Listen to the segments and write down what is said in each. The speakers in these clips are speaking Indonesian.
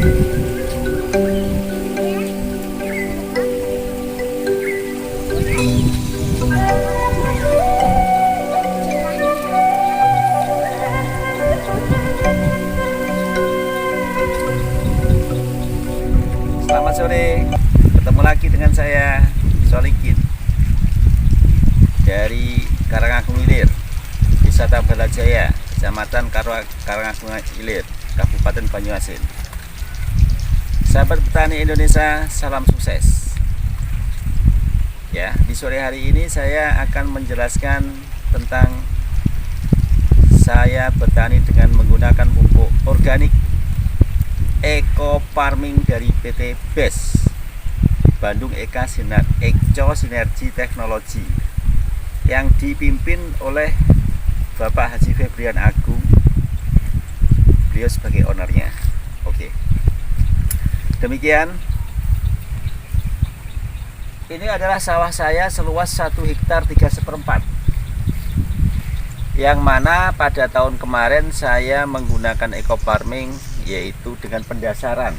Selamat sore, ketemu lagi dengan saya Solikin dari Karangagung Ilir, Desa Tambalajaya, Kecamatan Karangagung Ilir, Kabupaten Banyuasin. Sahabat petani Indonesia, salam sukses. Ya, di sore hari ini saya akan menjelaskan tentang saya bertani dengan menggunakan pupuk organik Eco Farming dari PT BES Bandung Eco Sinergi Teknologi yang dipimpin oleh Bapak Haji Febrian Agung, beliau sebagai ownernya. Oke, demikian. Ini adalah sawah saya seluas 1 hektar 3/4, yang mana pada tahun kemarin saya menggunakan Eco Farming, yaitu dengan pendasaran,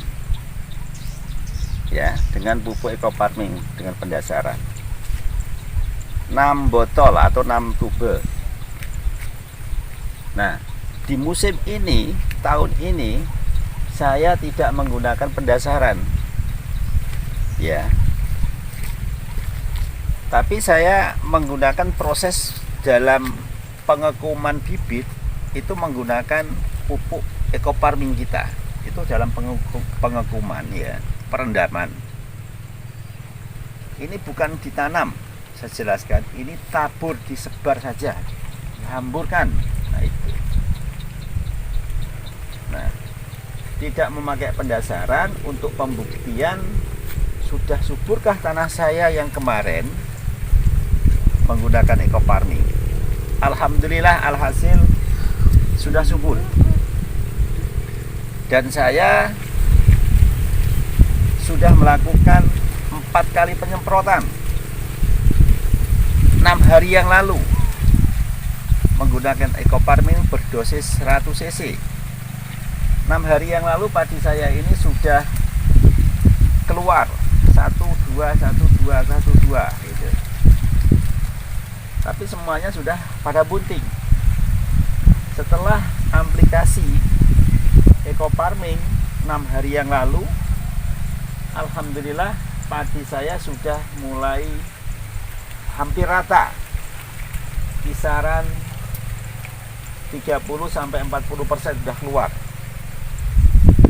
ya, dengan pupuk Eco Farming dengan pendasaran 6 botol atau 6 tube. Nah, di musim ini, tahun ini saya tidak menggunakan pendasaran, ya, tapi saya menggunakan proses dalam pengekuman bibit itu menggunakan pupuk Eco Farming kita. Itu dalam pengekuman, ya, perendaman. Ini bukan ditanam, saya jelaskan, ini tabur, disebar saja, dihamburkan. Nah, itu. Nah, tidak memakai pendasaran untuk pembuktian sudah suburkah tanah saya yang kemarin menggunakan Eco Farming. Alhamdulillah, alhasil sudah subur. Dan saya sudah melakukan 4 kali penyemprotan 6 hari yang lalu menggunakan Eco Farming berdosis 100 cc. 6 hari yang lalu padi saya ini sudah keluar 1-2 gitu. Tapi semuanya sudah pada bunting. Setelah aplikasi Eco Farming 6 hari yang lalu, alhamdulillah padi saya sudah mulai hampir rata, kisaran 30-40% sudah keluar.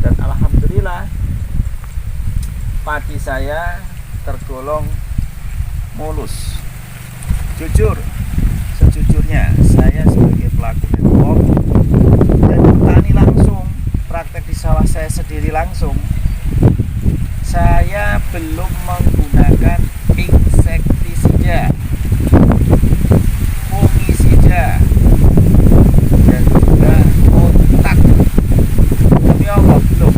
Dan alhamdulillah padi saya tergolong mulus. Jujur, sejujurnya saya sebagai pelaku network dan petani langsung, praktek di sawah saya sendiri langsung, saya belum menggunakan insektisida, fungisida, dan juga kontak. Demi Allah, belum.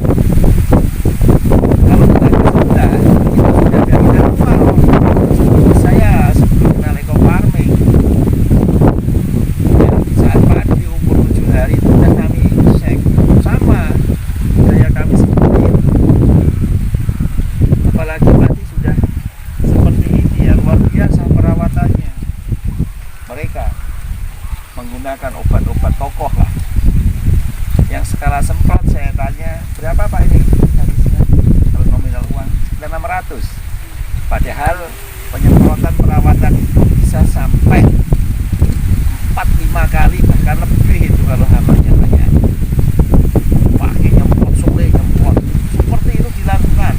Kalau kita sudah, itu sudah dari awal. Saya sebelum kenal Eco Farming, ya, saat padi umur 7 hari itu sudah kami cek sama daya kami seperti itu. Apalagi padi sudah seperti ini, ya, luar biasa perawatannya. Mereka menggunakan obat-obat tokoh lah, yang skala semprot saya tanya, berapa Pak ini habisnya? Kalau nominal uang 600. Padahal penyemprotan perawatan itu bisa sampai 4-5 kali, bahkan lebih itu kalau hamanya banyak. Pakai nyemprot sore, nyemprot, seperti itu dilakukan.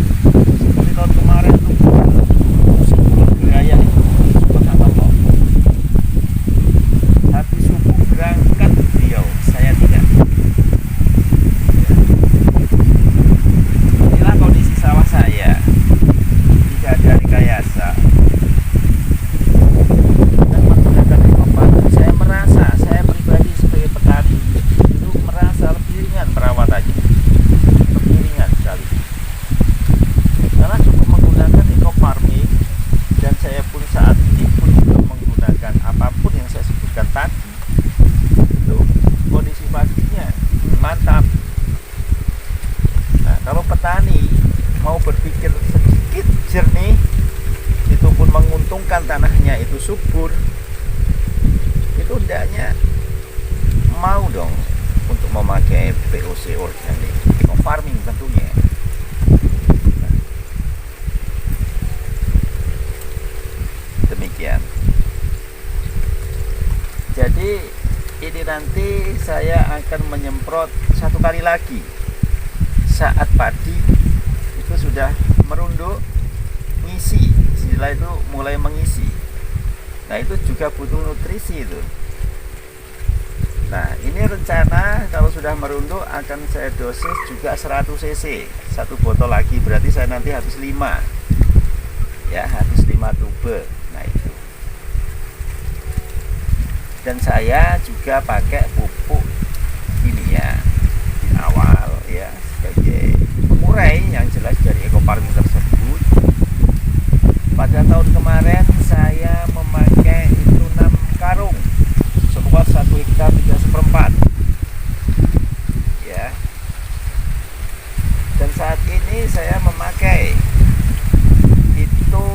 Seperti tahun kemarin itu musim bulan beraya itu, subhanallah. Habis subuh berangkat beliau, saya tidak. Inilah kondisi sawah saya, tidak ada rekayasa. Dan petani mau berpikir sedikit jernih, itu pun menguntungkan, tanahnya itu subur, itu hendaknya mau dong untuk memakai POC organik, farming tentunya. Demikian. Jadi ini nanti saya akan menyemprot 1 kali lagi saat padi itu sudah merunduk, ngisi, setelah itu mulai mengisi. Nah itu juga butuh nutrisi itu. Nah ini rencana kalau sudah merunduk akan saya dosis juga 100 cc, 1 botol lagi, berarti saya nanti habis 5 ya, habis 5 tube. Nah itu. Dan saya juga pakai pupuk kimia di awal ya, sebagai pengurai yang jelas dari ekofarming tersebut. Pada tahun kemarin saya memakai itu 6 karung seluas 1 hektar 3/4 ya. Dan saat ini saya memakai itu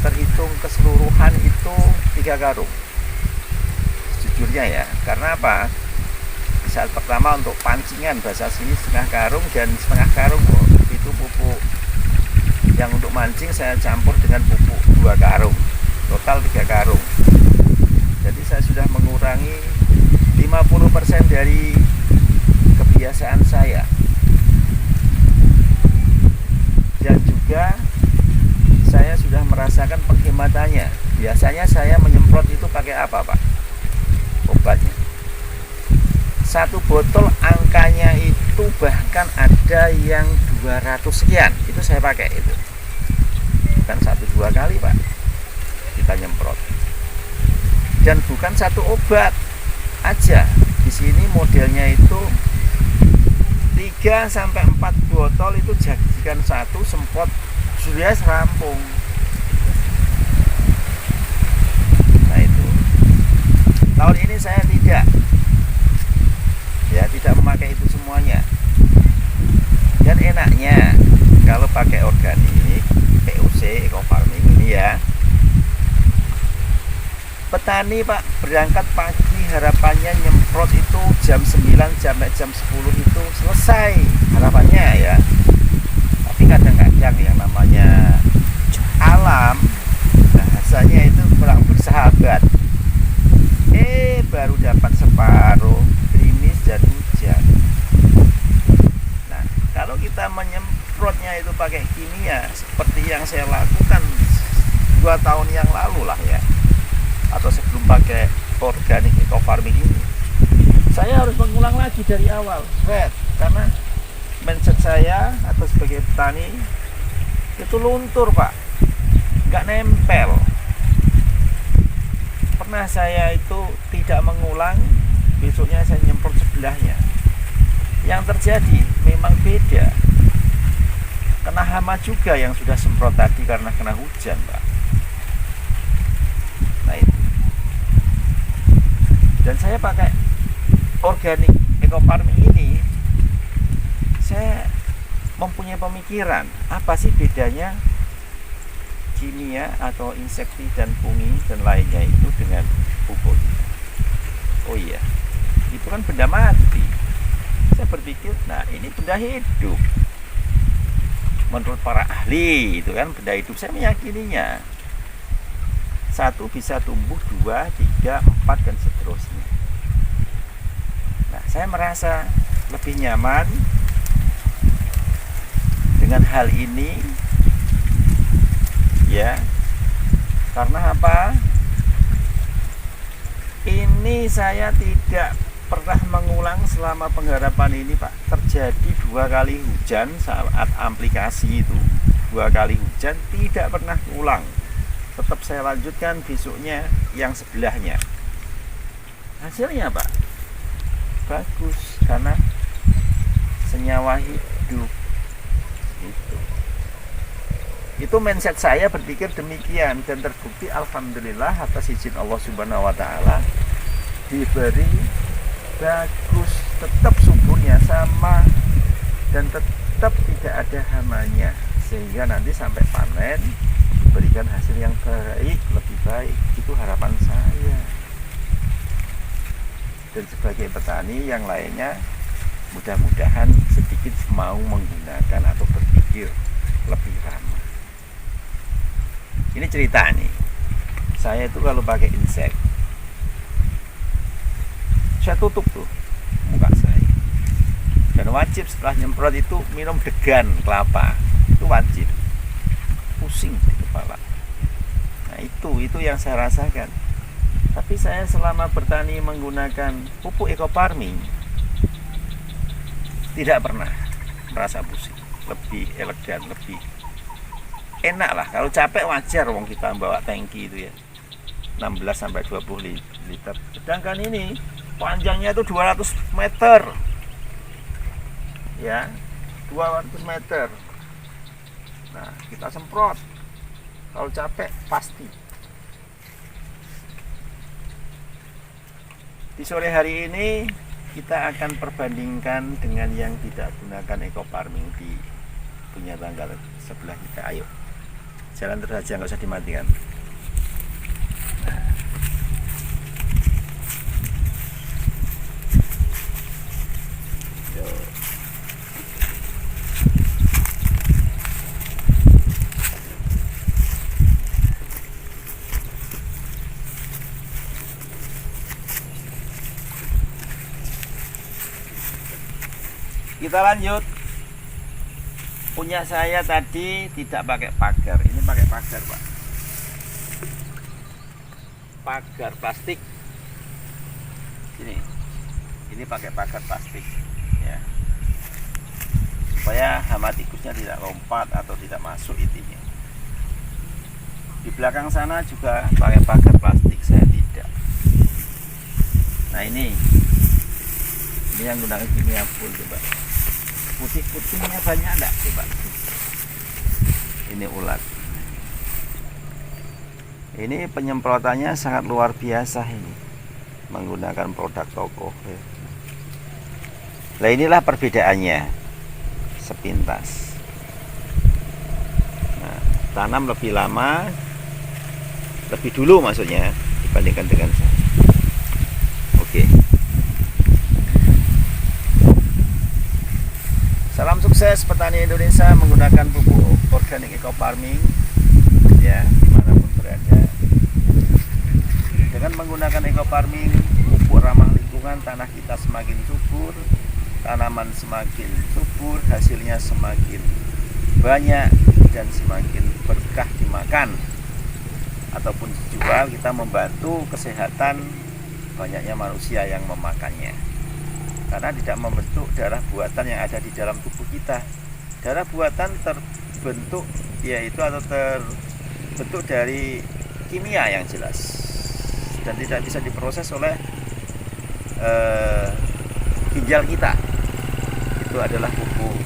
terhitung keseluruhan itu 3 karung sejujurnya ya. Karena apa? Saat pertama untuk pancingan bahasa sini setengah karung, dan setengah karung itu pupuk yang untuk mancing saya campur dengan pupuk 2 karung, total 3 karung. Jadi saya sudah mengurangi 50% dari kebiasaan saya. Dan juga saya sudah merasakan penghematannya. Biasanya saya menyemprot itu pakai apa, Pak? Obatnya 1 botol angkanya itu bahkan ada yang 200 sekian, itu saya pakai itu. Bukan 1-2 kali, Pak, kita nyemprot. Dan bukan 1 obat aja. Di sini modelnya itu 3-4 botol itu jadikan 1 semprot sudah rampung. Nah itu. Tahun ini saya tidak memakai itu semuanya. Dan enaknya kalau pakai organik POC ekofarming ini ya, petani Pak berangkat pagi harapannya nyemprot itu jam 9 sampai jam 10 itu selesai harapannya ya. Tapi kadang-kadang yang namanya alam bahasanya itu kurang bersahabat. Baru dapat separuh gerimis dan hujan. Nah, kalau kita menyemprotnya itu pakai kimia seperti yang saya lakukan 2 tahun yang lalu lah ya, atau sebelum pakai organic ekofarming ini, saya harus mengulang lagi dari awal, karena mindset saya atau sebagai petani itu luntur, Pak, nggak nempel. Pernah saya itu tidak mengulang, besoknya saya nyemprot sebelahnya. Yang terjadi memang beda, kena hama juga yang sudah semprot tadi karena kena hujan, Pak. Nah itu. Dan saya pakai organic ekofarming ini, saya mempunyai pemikiran apa sih bedanya kimia atau insekti dan fungi dan lainnya itu dengan pupuk. Oh iya, itu kan benda mati. Saya berpikir, nah ini benda hidup. Menurut para ahli itu kan benda hidup, saya meyakininya. 1 bisa tumbuh, 2, 3, 4 dan seterusnya. Nah, saya merasa lebih nyaman dengan hal ini ya. Karena apa? Ini saya tidak pernah mengulang selama penggarapan ini, Pak. Terjadi 2 kali hujan saat aplikasi itu. 2 kali hujan, tidak pernah ulang. Tetap saya lanjutkan besoknya yang sebelahnya. Hasilnya, Pak, bagus karena senyawa hidup. Itu mindset saya berpikir demikian, dan terbukti alhamdulillah atas izin Allah Subhanahu wa taala diberi bagus, tetap suburnya sama, dan tetap tidak ada hamanya, sehingga nanti sampai panen berikan hasil yang baik, lebih baik. Itu harapan saya. Dan sebagai petani yang lainnya, mudah-mudahan sedikit mau menggunakan atau berpikir lebih ramah. Ini cerita nih, saya itu kalau pakai insek, saya tutup tuh muka saya. Dan wajib setelah nyemprot itu minum degan kelapa, itu wajib. Pusing di kepala. Nah itu yang saya rasakan. Tapi saya selama bertani menggunakan pupuk eco farming tidak pernah merasa pusing. Lebih elegan, lebih enak lah. Kalau capek wajar, wong kita bawa tangki itu ya 16-20 liter. Sedangkan ini panjangnya itu 200 meter ya, 200 meter. Nah kita semprot, kalau capek pasti. Di sore hari ini kita akan perbandingkan dengan yang tidak gunakan eco farming di punya tanggal sebelah kita. Ayo jalan terus aja, nggak usah dimatikan. Kita lanjut. Punya saya tadi tidak pakai pagar, ini pakai pagar, Pak. Pagar plastik. Ini pakai pagar plastik ya. Supaya hama tikusnya tidak lompat atau tidak masuk intinya. Di belakang sana juga pakai pagar plastik, saya tidak. Nah ini yang gunakan kimia full, coba. Putih-putihnya banyak enggak, coba. Ini ulat. Ini penyemprotannya sangat luar biasa ini, menggunakan produk toko. Nah inilah perbedaannya sepintas. Nah, tanam lebih lama, lebih dulu maksudnya dibandingkan dengan saya. Oke. Salam sukses petani Indonesia menggunakan pupuk organik eco farming ya, dimanapun berada. Dengan menggunakan eco farming, pupuk ramah lingkungan, tanah kita semakin subur, tanaman semakin subur, hasilnya semakin banyak dan semakin berkah dimakan ataupun dijual. Kita membantu kesehatan banyaknya manusia yang memakannya, karena tidak membentuk darah buatan yang ada di dalam tubuh kita. Darah buatan terbentuk yaitu atau terbentuk dari kimia yang jelas dan tidak bisa diproses oleh ginjal kita. Itu adalah pupuk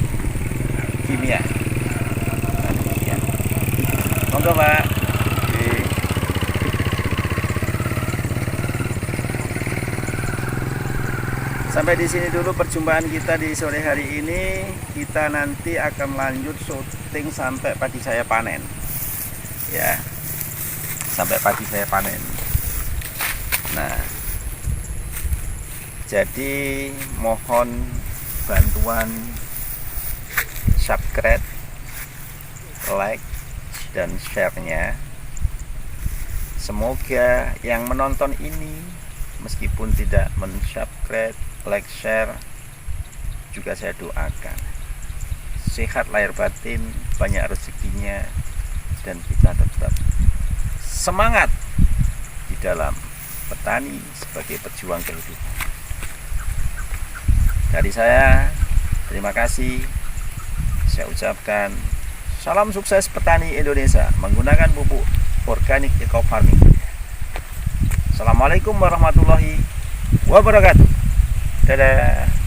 kimia. Ya. Monggo Pak. Sampai di sini dulu perjumpaan kita di sore hari ini. Kita nanti akan lanjut syuting sampai padi saya panen. Ya. Sampai padi saya panen. Nah, jadi mohon bantuan subscribe, like, dan share-nya. Semoga yang menonton ini meskipun tidak men-subscribe, like, share, juga saya doakan sehat lahir batin, banyak rezekinya, dan kita tetap semangat di dalam petani sebagai pejuang kehidupan. Dari saya, terima kasih. Saya ucapkan salam sukses petani Indonesia menggunakan pupuk organik eco farming. Assalamualaikum warahmatullahi wabarakatuh. Dadah.